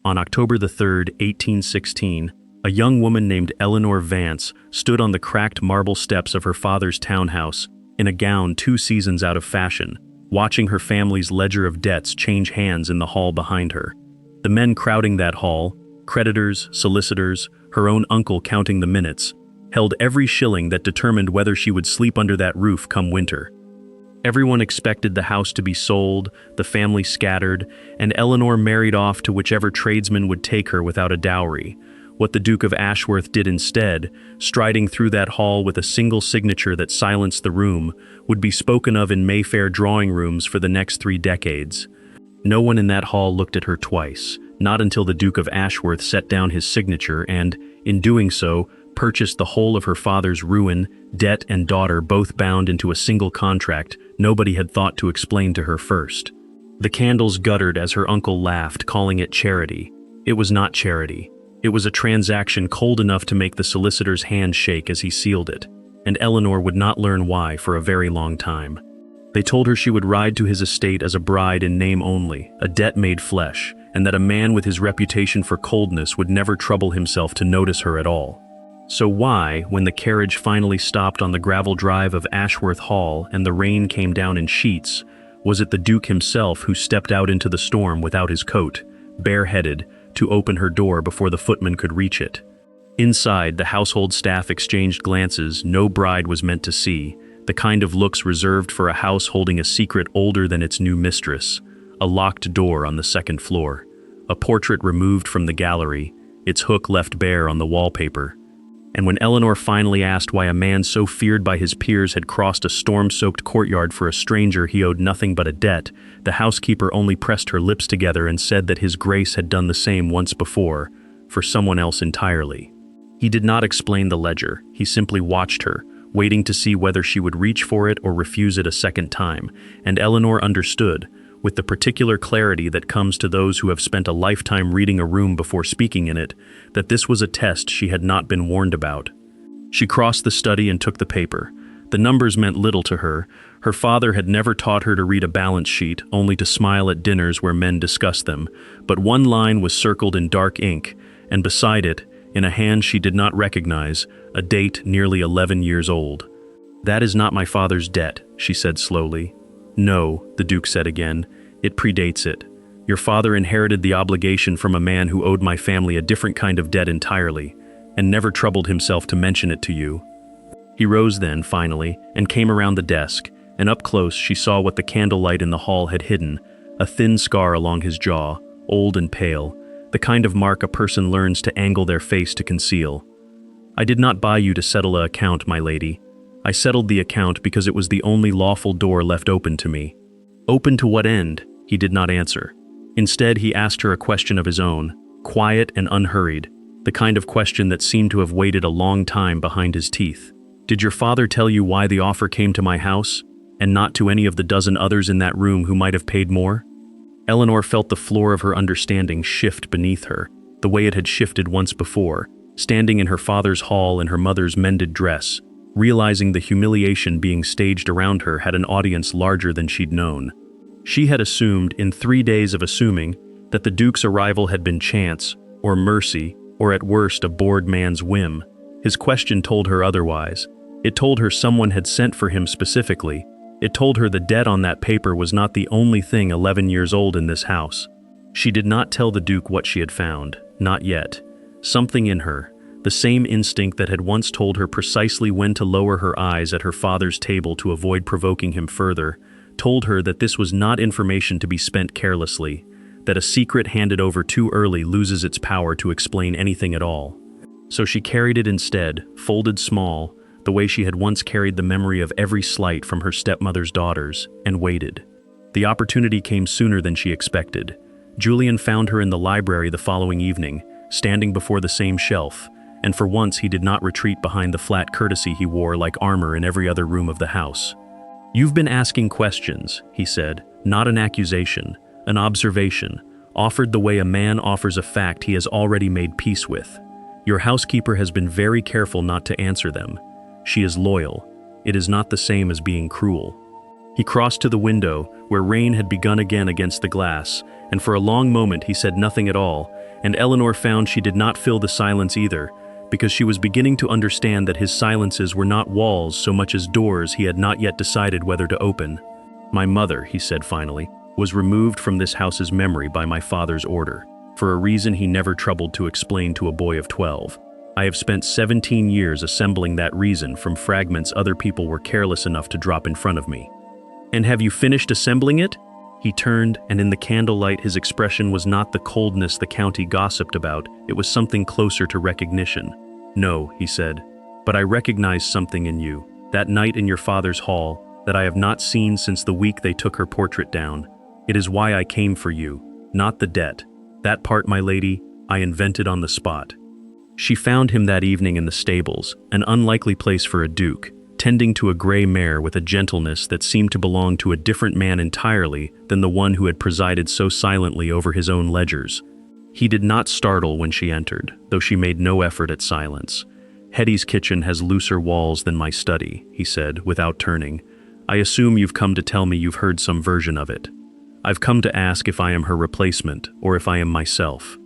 On October the 3rd, 1816, a young woman named Eleanor Vance stood on the cracked marble steps of her father's townhouse in a gown 2 seasons out of fashion, watching her family's ledger of debts change hands in the hall behind her. The men crowding that hall, creditors, solicitors, her own uncle counting the minutes, held every shilling that determined whether she would sleep under that roof come winter. Everyone expected the house to be sold, the family scattered, and Eleanor married off to whichever tradesman would take her without a dowry. What the Duke of Ashworth did instead, striding through that hall with a single signature that silenced the room, would be spoken of in Mayfair drawing rooms for the next 3 decades. No one in that hall looked at her twice, not until the Duke of Ashworth set down his signature and, in doing so, purchased the whole of her father's ruin, debt and daughter both bound into a single contract nobody had thought to explain to her first. The candles guttered as her uncle laughed, calling it charity. It was not charity. It was a transaction cold enough to make the solicitor's hand shake as he sealed it, and Eleanor would not learn why for a very long time. They told her she would ride to his estate as a bride in name only, a debt made flesh, and that a man with his reputation for coldness would never trouble himself to notice her at all. So why, when the carriage finally stopped on the gravel drive of Ashworth Hall and the rain came down in sheets, was it the Duke himself who stepped out into the storm without his coat, bareheaded, to open her door before the footman could reach it? Inside, the household staff exchanged glances no bride was meant to see, the kind of looks reserved for a house holding a secret older than its new mistress. A locked door on the 2nd floor, a portrait removed from the gallery, its hook left bare on the wallpaper. And when Eleanor finally asked why a man so feared by his peers had crossed a storm-soaked courtyard for a stranger he owed nothing but a debt, the housekeeper only pressed her lips together and said that his grace had done the same once before, for someone else entirely. He did not explain the ledger, he simply watched her, waiting to see whether she would reach for it or refuse it a second time, and Eleanor understood, with the particular clarity that comes to those who have spent a lifetime reading a room before speaking in it, that this was a test she had not been warned about. She crossed the study and took the paper. The numbers meant little to her. Her father had never taught her to read a balance sheet, only to smile at dinners where men discussed them. But one line was circled in dark ink, and beside it, in a hand she did not recognize, a date nearly 11 years old. "That is not my father's debt," she said slowly. "No," the Duke said again, "it predates it. Your father inherited the obligation from a man who owed my family a different kind of debt entirely, and never troubled himself to mention it to you." He rose then, finally, and came around the desk, and up close she saw what the candlelight in the hall had hidden, a thin scar along his jaw, old and pale, the kind of mark a person learns to angle their face to conceal. "I did not buy you to settle an account, my lady. I settled the account because it was the only lawful door left open to me." "Open to what end?" He did not answer. Instead, he asked her a question of his own, quiet and unhurried, the kind of question that seemed to have waited a long time behind his teeth. "Did your father tell you why the offer came to my house, and not to any of the dozen others in that room who might have paid more?" Eleanor felt the floor of her understanding shift beneath her, the way it had shifted once before, standing in her father's hall in her mother's mended dress, realizing the humiliation being staged around her had an audience larger than she'd known. She had assumed, in 3 days of assuming, that the Duke's arrival had been chance, or mercy, or at worst a bored man's whim. His question told her otherwise. It told her someone had sent for him specifically. It told her the debt on that paper was not the only thing 11 years old in this house. She did not tell the Duke what she had found, not yet. Something in her, the same instinct that had once told her precisely when to lower her eyes at her father's table to avoid provoking him further, told her that this was not information to be spent carelessly, that a secret handed over too early loses its power to explain anything at all. So she carried it instead, folded small, the way she had once carried the memory of every slight from her stepmother's daughters, and waited. The opportunity came sooner than she expected. Julian found her in the library the following evening, standing before the same shelf, and for once he did not retreat behind the flat courtesy he wore like armor in every other room of the house. "You've been asking questions," he said, "not an accusation, an observation, offered the way a man offers a fact he has already made peace with. Your housekeeper has been very careful not to answer them. She is loyal. It is not the same as being cruel." He crossed to the window, where rain had begun again against the glass, and for a long moment he said nothing at all, And Eleanor found she did not fill the silence either, because she was beginning to understand that his silences were not walls so much as doors he had not yet decided whether to open. "My mother," he said finally, "was removed from this house's memory by my father's order, for a reason he never troubled to explain to a boy of 12. I have spent 17 years assembling that reason from fragments other people were careless enough to drop in front of me." "And have you finished assembling it?" He turned, and in the candlelight his expression was not the coldness the county gossiped about, it was something closer to recognition. "No," he said, "but I recognize something in you, that night in your father's hall, that I have not seen since the week they took her portrait down. It is why I came for you, not the debt. That part, my lady, I invented on the spot." She found him that evening in the stables, an unlikely place for a duke, tending to a gray mare with a gentleness that seemed to belong to a different man entirely than the one who had presided so silently over his own ledgers. He did not startle when she entered, though she made no effort at silence. "Hetty's kitchen has looser walls than my study," he said, without turning. "I assume you've come to tell me you've heard some version of it. I've come to ask if I am her replacement, or if I am myself."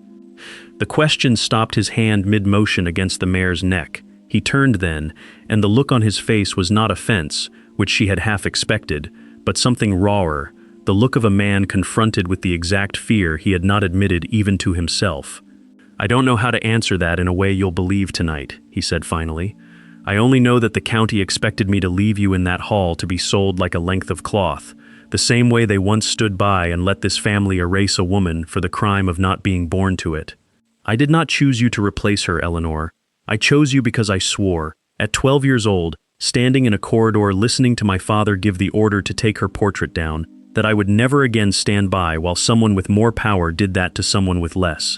The question stopped his hand mid-motion against the mare's neck. He turned then, and the look on his face was not offense, which she had half expected, but something rawer, the look of a man confronted with the exact fear he had not admitted even to himself. "I don't know how to answer that in a way you'll believe tonight," he said finally. "I only know that the county expected me to leave you in that hall to be sold like a length of cloth, the same way they once stood by and let this family erase a woman for the crime of not being born to it. I did not choose you to replace her, Eleanor. I chose you because I swore, at 12 years old, standing in a corridor listening to my father give the order to take her portrait down, that I would never again stand by while someone with more power did that to someone with less."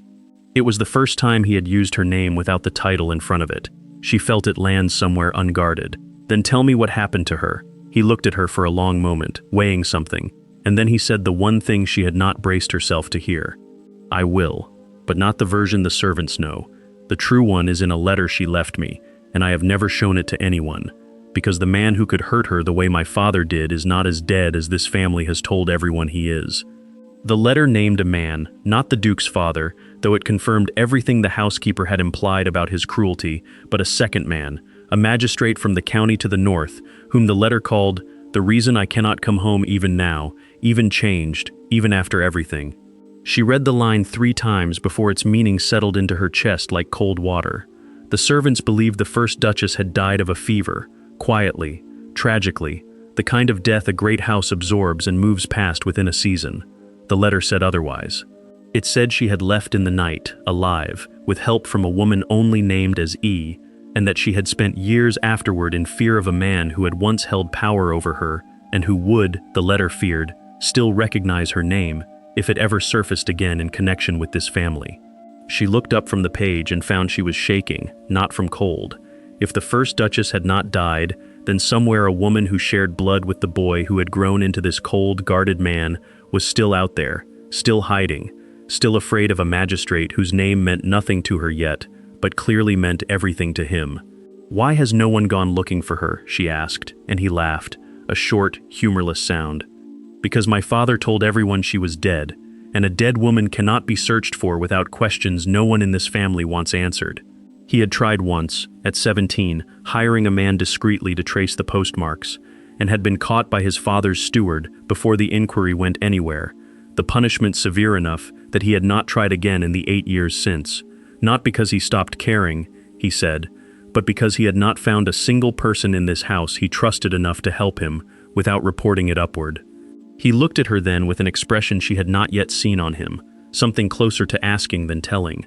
It was the first time he had used her name without the title in front of it. She felt it land somewhere unguarded. "Then tell me what happened to her." He looked at her for a long moment, weighing something, and then he said the one thing she had not braced herself to hear. "I will, but not the version the servants know. The true one is in a letter she left me, and I have never shown it to anyone, because the man who could hurt her the way my father did is not as dead as this family has told everyone he is." The letter named a man, not the Duke's father, though it confirmed everything the housekeeper had implied about his cruelty, but a second man, a magistrate from the county to the north, whom the letter called "the reason I cannot come home even now, even changed, even after everything." She read the line 3 times before its meaning settled into her chest like cold water. The servants believed the first Duchess had died of a fever, quietly, tragically, the kind of death a great house absorbs and moves past within a season. The letter said otherwise. It said she had left in the night, alive, with help from a woman only named as E, and that she had spent years afterward in fear of a man who had once held power over her, and who would, the letter feared, still recognize her name, if it ever surfaced again in connection with this family. She looked up from the page and found she was shaking, not from cold. If the first Duchess had not died, then somewhere a woman who shared blood with the boy who had grown into this cold, guarded man was still out there, still hiding, still afraid of a magistrate whose name meant nothing to her yet, but clearly meant everything to him. "Why has no one gone looking for her?" she asked, and he laughed, a short, humorless sound. "Because my father told everyone she was dead, and a dead woman cannot be searched for without questions no one in this family wants answered. He had tried once, at 17, hiring a man discreetly to trace the postmarks, and had been caught by his father's steward before the inquiry went anywhere, the punishment severe enough that he had not tried again in the 8 years since, not because he stopped caring, he said, but because he had not found a single person in this house he trusted enough to help him without reporting it upward." He looked at her then with an expression she had not yet seen on him, something closer to asking than telling.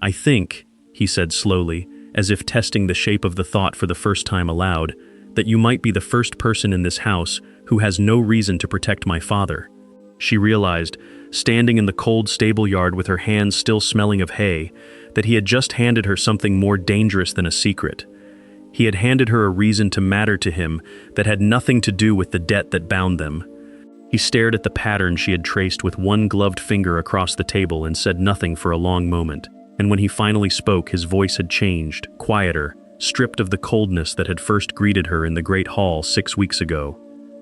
"I think," he said slowly, as if testing the shape of the thought for the first time aloud, "that you might be the first person in this house who has no reason to protect my father." She realized, standing in the cold stable yard with her hands still smelling of hay, that he had just handed her something more dangerous than a secret. He had handed her a reason to matter to him that had nothing to do with the debt that bound them. He stared at the pattern she had traced with one gloved finger across the table and said nothing for a long moment, and when he finally spoke his voice had changed, quieter, stripped of the coldness that had first greeted her in the great hall 6 weeks ago.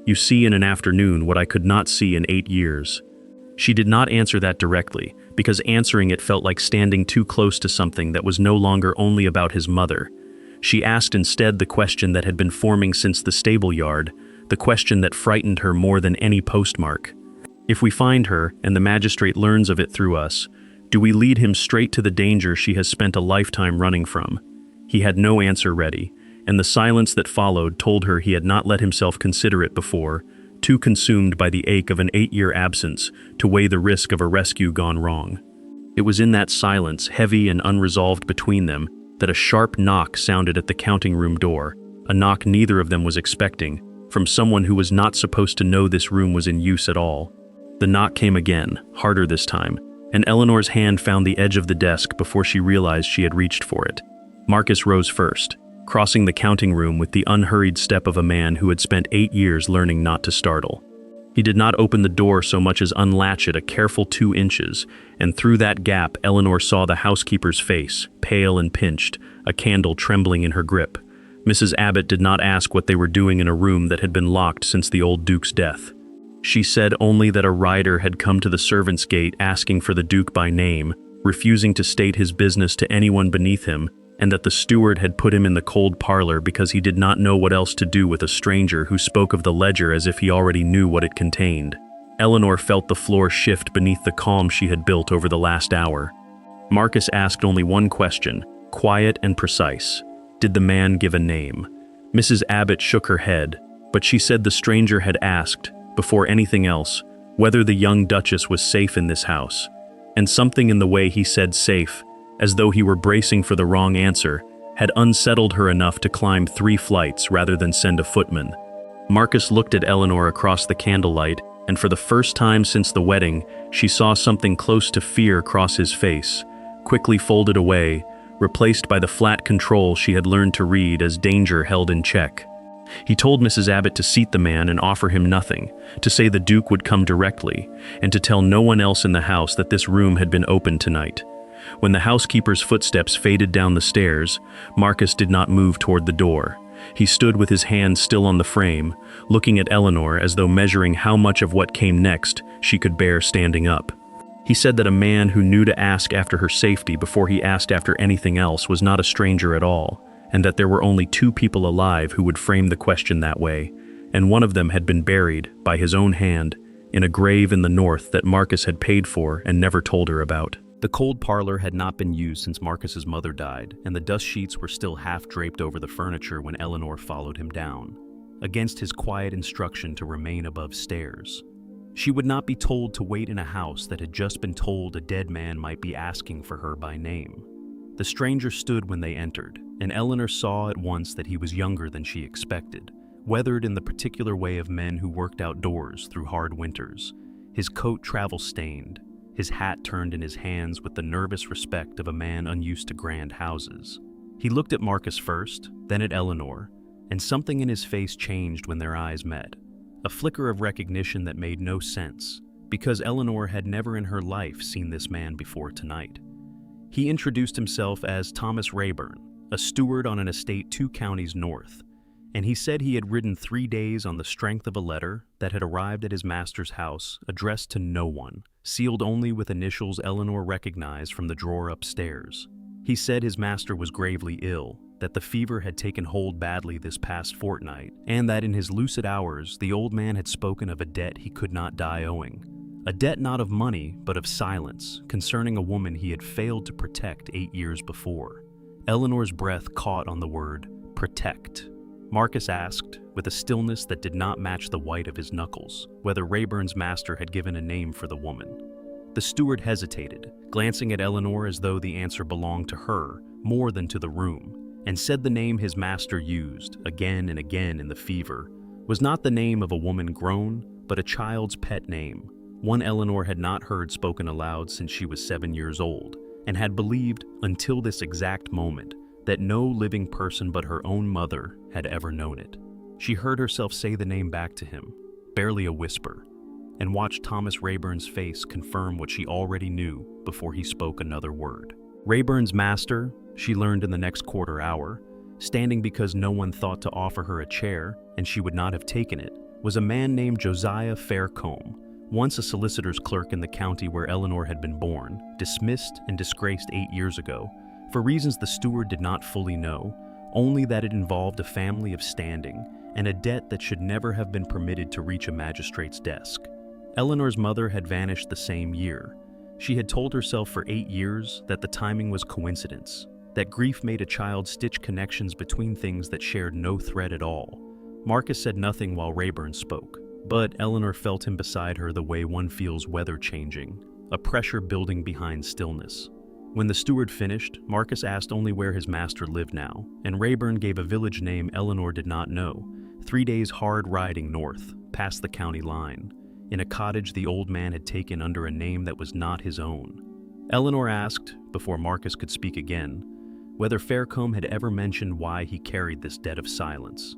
"You see in an afternoon what I could not see in 8 years." She did not answer that directly, because answering it felt like standing too close to something that was no longer only about his mother. She asked instead the question that had been forming since the stable yard, the question that frightened her more than any postmark. If we find her, and the magistrate learns of it through us, do we lead him straight to the danger she has spent a lifetime running from? He had no answer ready, and the silence that followed told her he had not let himself consider it before, too consumed by the ache of an 8-year absence to weigh the risk of a rescue gone wrong. It was in that silence, heavy and unresolved between them, that a sharp knock sounded at the counting room door, a knock neither of them was expecting, from someone who was not supposed to know this room was in use at all. The knock came again, harder this time, and Eleanor's hand found the edge of the desk before she realized she had reached for it. Marcus rose first, crossing the counting room with the unhurried step of a man who had spent 8 years learning not to startle. He did not open the door so much as unlatch it a careful 2 inches, and through that gap Eleanor saw the housekeeper's face, pale and pinched, a candle trembling in her grip. Mrs. Abbott did not ask what they were doing in a room that had been locked since the old Duke's death. She said only that a rider had come to the servants' gate asking for the Duke by name, refusing to state his business to anyone beneath him, and that the steward had put him in the cold parlor because he did not know what else to do with a stranger who spoke of the ledger as if he already knew what it contained. Eleanor felt the floor shift beneath the calm she had built over the last hour. Marcus asked only one question, quiet and precise. Did the man give a name? Mrs. Abbott shook her head, but she said the stranger had asked, before anything else, whether the young Duchess was safe in this house. And something in the way he said safe, as though he were bracing for the wrong answer, had unsettled her enough to climb 3 flights rather than send a footman. Marcus looked at Eleanor across the candlelight, and for the first time since the wedding, she saw something close to fear cross his face, quickly folded away, replaced by the flat control she had learned to read as danger held in check. He told Mrs. Abbott to seat the man and offer him nothing, to say the Duke would come directly, and to tell no one else in the house that this room had been opened tonight. When the housekeeper's footsteps faded down the stairs, Marcus did not move toward the door. He stood with his hand still on the frame, looking at Eleanor as though measuring how much of what came next she could bear standing up. He said that a man who knew to ask after her safety before he asked after anything else was not a stranger at all, and that there were only 2 people alive who would frame the question that way, and one of them had been buried, by his own hand, in a grave in the north that Marcus had paid for and never told her about. The cold parlor had not been used since Marcus's mother died, and the dust sheets were still half draped over the furniture when Eleanor followed him down, against his quiet instruction to remain above stairs. She would not be told to wait in a house that had just been told a dead man might be asking for her by name. The stranger stood when they entered, and Eleanor saw at once that he was younger than she expected, weathered in the particular way of men who worked outdoors through hard winters, his coat travel-stained, his hat turned in his hands with the nervous respect of a man unused to grand houses. He looked at Marcus first, then at Eleanor, and something in his face changed when their eyes met. A flicker of recognition that made no sense, because Eleanor had never in her life seen this man before tonight. He introduced himself as Thomas Rayburn, a steward on an estate 2 counties north, and he said he had ridden 3 days on the strength of a letter that had arrived at his master's house, addressed to no one, sealed only with initials Eleanor recognized from the drawer upstairs. He said his master was gravely ill, that the fever had taken hold badly this past fortnight, and that in his lucid hours the old man had spoken of a debt he could not die owing. A debt not of money, but of silence, concerning a woman he had failed to protect 8 years before. Eleanor's breath caught on the word, protect. Marcus asked, with a stillness that did not match the white of his knuckles, whether Rayburn's master had given a name for the woman. The steward hesitated, glancing at Eleanor as though the answer belonged to her more than to the room, and said the name his master used, again and again in the fever, was not the name of a woman grown, but a child's pet name, one Eleanor had not heard spoken aloud since she was 7 years old, and had believed, until this exact moment, that no living person but her own mother had ever known it. She heard herself say the name back to him, barely a whisper, and watched Thomas Rayburn's face confirm what she already knew before he spoke another word. Rayburn's master, she learned in the next quarter hour, standing because no one thought to offer her a chair and she would not have taken it, was a man named Josiah Faircombe, once a solicitor's clerk in the county where Eleanor had been born, dismissed and disgraced 8 years ago, for reasons the steward did not fully know, only that it involved a family of standing and a debt that should never have been permitted to reach a magistrate's desk. Eleanor's mother had vanished the same year. She had told herself for 8 years that the timing was coincidence, that grief made a child stitch connections between things that shared no thread at all. Marcus said nothing while Rayburn spoke, but Eleanor felt him beside her the way one feels weather changing, a pressure building behind stillness. When the steward finished, Marcus asked only where his master lived now, and Rayburn gave a village name Eleanor did not know, 3 days hard riding north, past the county line, in a cottage the old man had taken under a name that was not his own. Eleanor asked, before Marcus could speak again, whether Faircombe had ever mentioned why he carried this debt of silence,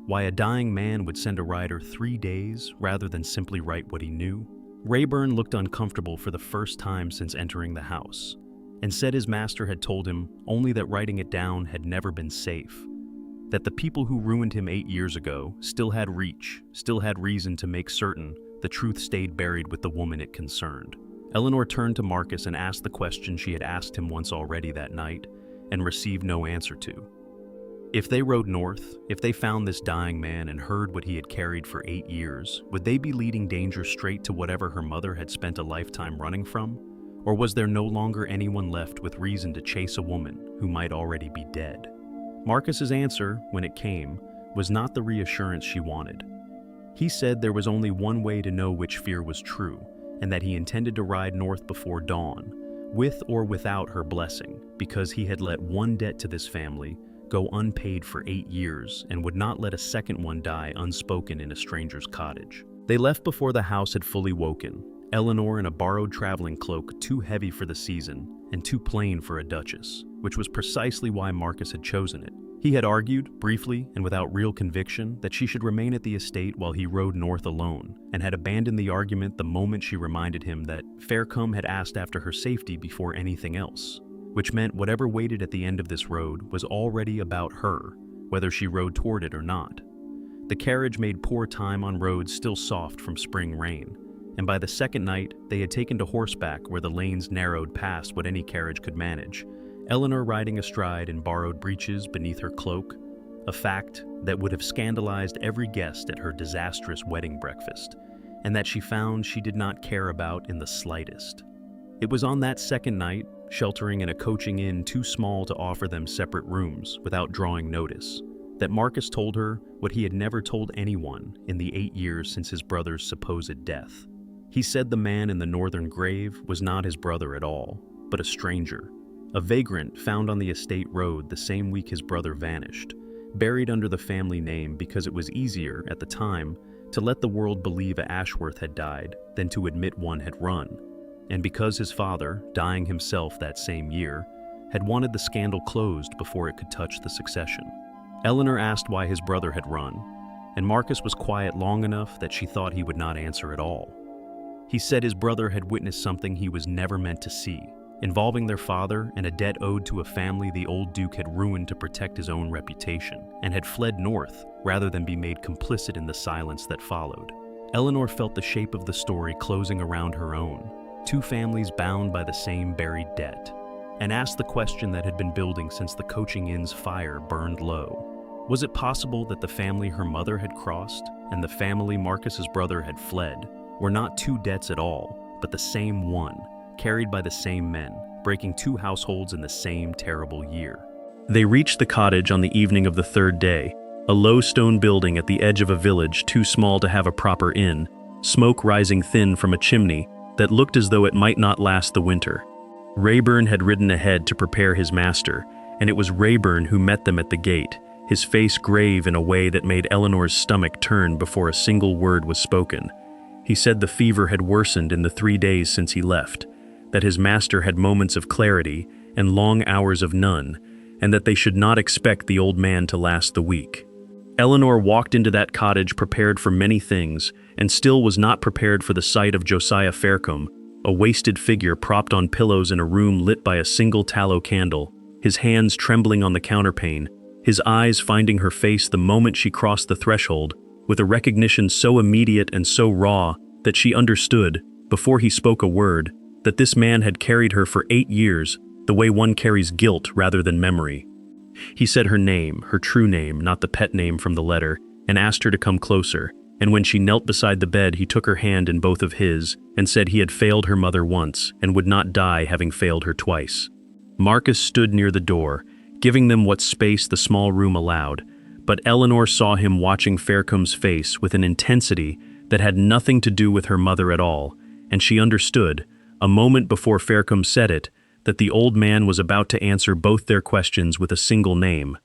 why a dying man would send a rider 3 days rather than simply write what he knew. Rayburn looked uncomfortable for the first time since entering the house, and said his master had told him only that writing it down had never been safe, that the people who ruined him 8 years ago still had reach, still had reason to make certain the truth stayed buried with the woman it concerned. Eleanor turned to Marcus and asked the question she had asked him once already that night, and received no answer to. If they rode north, if they found this dying man and heard what he had carried for 8 years, would they be leading danger straight to whatever her mother had spent a lifetime running from? Or was there no longer anyone left with reason to chase a woman who might already be dead? Marcus's answer, when it came, was not the reassurance she wanted. He said there was only one way to know which fear was true, and that he intended to ride north before dawn, with or without her blessing, because he had let one debt to this family go unpaid for 8 years and would not let a second one die unspoken in a stranger's cottage. They left before the house had fully woken, Eleanor in a borrowed traveling cloak too heavy for the season and too plain for a duchess, which was precisely why Marcus had chosen it. He had argued, briefly and without real conviction, that she should remain at the estate while he rode north alone, and had abandoned the argument the moment she reminded him that Faircombe had asked after her safety before anything else, which meant whatever waited at the end of this road was already about her, whether she rode toward it or not. The carriage made poor time on roads still soft from spring rain, and by the second night they had taken to horseback where the lanes narrowed past what any carriage could manage, Eleanor riding astride in borrowed breeches beneath her cloak, a fact that would have scandalized every guest at her disastrous wedding breakfast, and that she found she did not care about in the slightest. It was on that second night, sheltering in a coaching inn too small to offer them separate rooms without drawing notice, that Marcus told her what he had never told anyone in the 8 years since his brother's supposed death. He said the man in the northern grave was not his brother at all, but a stranger, a vagrant found on the estate road the same week his brother vanished, buried under the family name because it was easier, at the time, to let the world believe a Ashworth had died than to admit one had run, and because his father, dying himself that same year, had wanted the scandal closed before it could touch the succession. Eleanor asked why his brother had run, and Marcus was quiet long enough that she thought he would not answer at all. He said his brother had witnessed something he was never meant to see, involving their father and a debt owed to a family the old duke had ruined to protect his own reputation, and had fled north rather than be made complicit in the silence that followed. Eleanor felt the shape of the story closing around her own, 2 families bound by the same buried debt, and asked the question that had been building since the coaching inn's fire burned low. Was it possible that the family her mother had crossed and the family Marcus's brother had fled were not 2 debts at all, but the same one, carried by the same men, breaking 2 households in the same terrible year? They reached the cottage on the evening of the 3rd day, a low stone building at the edge of a village too small to have a proper inn, smoke rising thin from a chimney that looked as though it might not last the winter. Rayburn had ridden ahead to prepare his master, and it was Rayburn who met them at the gate, his face grave in a way that made Eleanor's stomach turn before a single word was spoken. He said the fever had worsened in the 3 days since he left, that his master had moments of clarity and long hours of none, and that they should not expect the old man to last the week. Eleanor walked into that cottage prepared for many things, and still was not prepared for the sight of Josiah Faircombe, a wasted figure propped on pillows in a room lit by a single tallow candle, his hands trembling on the counterpane, his eyes finding her face the moment she crossed the threshold, with a recognition so immediate and so raw that she understood, before he spoke a word, that this man had carried her for 8 years, the way one carries guilt rather than memory. He said her name, her true name, not the pet name from the letter, and asked her to come closer, and when she knelt beside the bed he took her hand in both of his and said he had failed her mother once and would not die having failed her twice. Marcus stood near the door, giving them what space the small room allowed, but Eleanor saw him watching Faircomb's face with an intensity that had nothing to do with her mother at all, and she understood, a moment before Faircombe said it, that the old man was about to answer both their questions with a single name.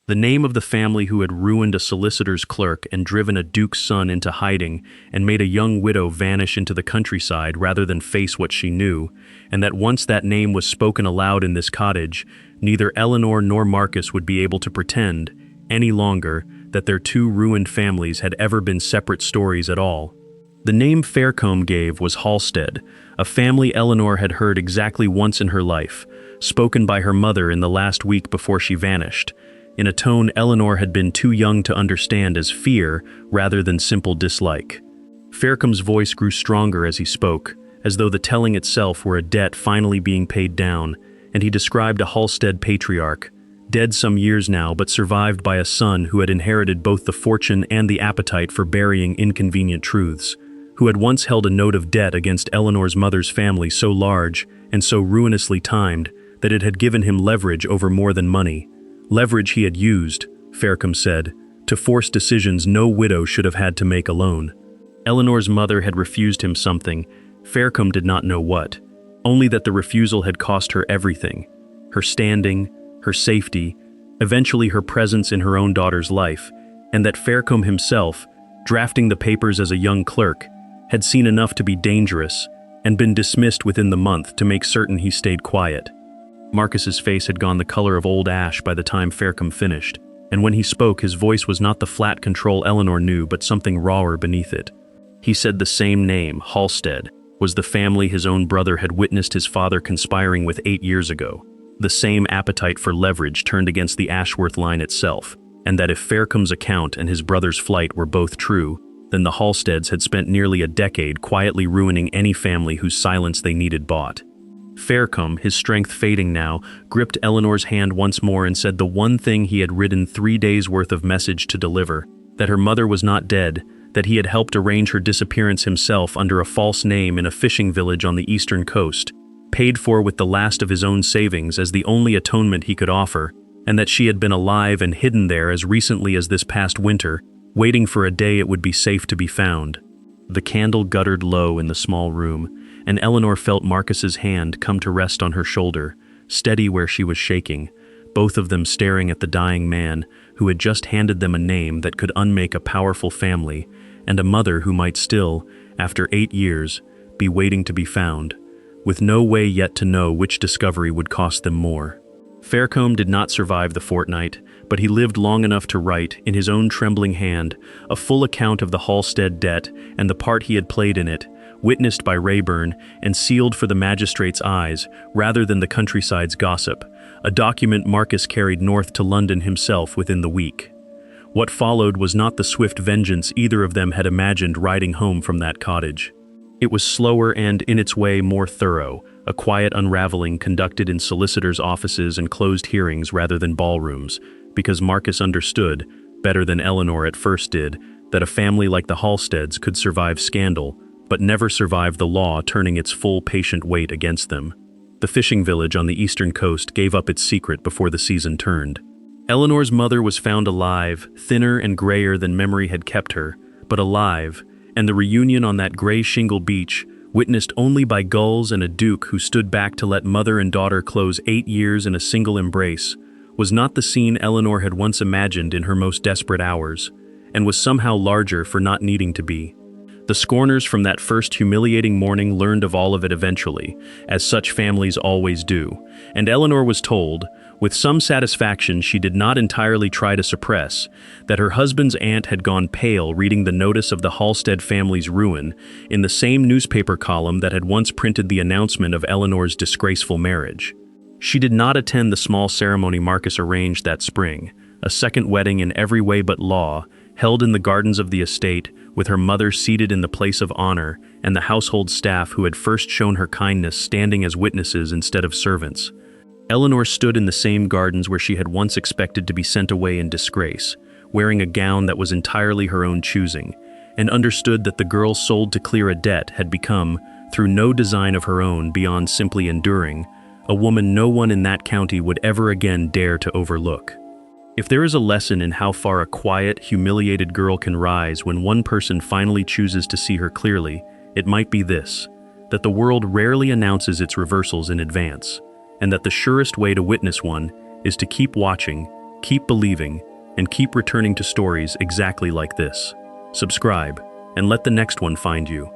The name of the family who had ruined a solicitor's clerk and driven a duke's son into hiding and made a young widow vanish into the countryside rather than face what she knew, and that once that name was spoken aloud in this cottage, neither Eleanor nor Marcus would be able to pretend, any longer, that their two ruined families had ever been separate stories at all. The name Faircombe gave was Halstead, a family Eleanor had heard exactly once in her life, spoken by her mother in the last week before she vanished, in a tone Eleanor had been too young to understand as fear rather than simple dislike. Faircomb's voice grew stronger as he spoke, as though the telling itself were a debt finally being paid down, and he described a Halstead patriarch, dead some years now but survived by a son who had inherited both the fortune and the appetite for burying inconvenient truths, who had once held a note of debt against Eleanor's mother's family so large and so ruinously timed that it had given him leverage over more than money. Leverage he had used, Faircombe said, to force decisions no widow should have had to make alone. Eleanor's mother had refused him something, Faircombe did not know what, only that the refusal had cost her everything, her standing, her safety, eventually her presence in her own daughter's life, and that Faircombe himself, drafting the papers as a young clerk, had seen enough to be dangerous and been dismissed within the month to make certain he stayed quiet. Marcus's face had gone the color of old ash by the time Faircombe finished, and when he spoke his voice was not the flat control Eleanor knew but something rawer beneath it. He said the same name, Halstead, was the family his own brother had witnessed his father conspiring with 8 years ago. The same appetite for leverage turned against the Ashworth line itself, and that if Faircomb's account and his brother's flight were both true, then the Halsteads had spent nearly a decade quietly ruining any family whose silence they needed bought. Faircombe, his strength fading now, gripped Eleanor's hand once more and said the one thing he had written 3 days' worth of message to deliver, that her mother was not dead, that he had helped arrange her disappearance himself under a false name in a fishing village on the eastern coast, paid for with the last of his own savings as the only atonement he could offer, and that she had been alive and hidden there as recently as this past winter, waiting for a day it would be safe to be found. The candle guttered low in the small room, and Eleanor felt Marcus's hand come to rest on her shoulder, steady where she was shaking, both of them staring at the dying man who had just handed them a name that could unmake a powerful family, and a mother who might still, after 8 years, be waiting to be found, with no way yet to know which discovery would cost them more. Faircombe did not survive the fortnight, but he lived long enough to write, in his own trembling hand, a full account of the Halstead debt and the part he had played in it, witnessed by Rayburn and sealed for the magistrate's eyes rather than the countryside's gossip, a document Marcus carried north to London himself within the week. What followed was not the swift vengeance either of them had imagined riding home from that cottage. It was slower and, in its way, more thorough, a quiet unraveling conducted in solicitors' offices and closed hearings rather than ballrooms, because Marcus understood, better than Eleanor at first did, that a family like the Halsteads could survive scandal, but never survive the law turning its full patient weight against them. The fishing village on the eastern coast gave up its secret before the season turned. Eleanor's mother was found alive, thinner and grayer than memory had kept her, but alive, and the reunion on that gray shingle beach, witnessed only by gulls and a duke who stood back to let mother and daughter close 8 years in a single embrace, was not the scene Eleanor had once imagined in her most desperate hours, and was somehow larger for not needing to be. The scorners from that first humiliating morning learned of all of it eventually, as such families always do, and Eleanor was told, with some satisfaction she did not entirely try to suppress, that her husband's aunt had gone pale reading the notice of the Halstead family's ruin in the same newspaper column that had once printed the announcement of Eleanor's disgraceful marriage. She did not attend the small ceremony Marcus arranged that spring, a second wedding in every way but law, held in the gardens of the estate, with her mother seated in the place of honor, and the household staff who had first shown her kindness standing as witnesses instead of servants. Eleanor stood in the same gardens where she had once expected to be sent away in disgrace, wearing a gown that was entirely her own choosing, and understood that the girl sold to clear a debt had become, through no design of her own beyond simply enduring, a woman no one in that county would ever again dare to overlook. If there is a lesson in how far a quiet, humiliated girl can rise when one person finally chooses to see her clearly, it might be this: that the world rarely announces its reversals in advance, and that the surest way to witness one is to keep watching, keep believing, and keep returning to stories exactly like this. Subscribe, and let the next one find you.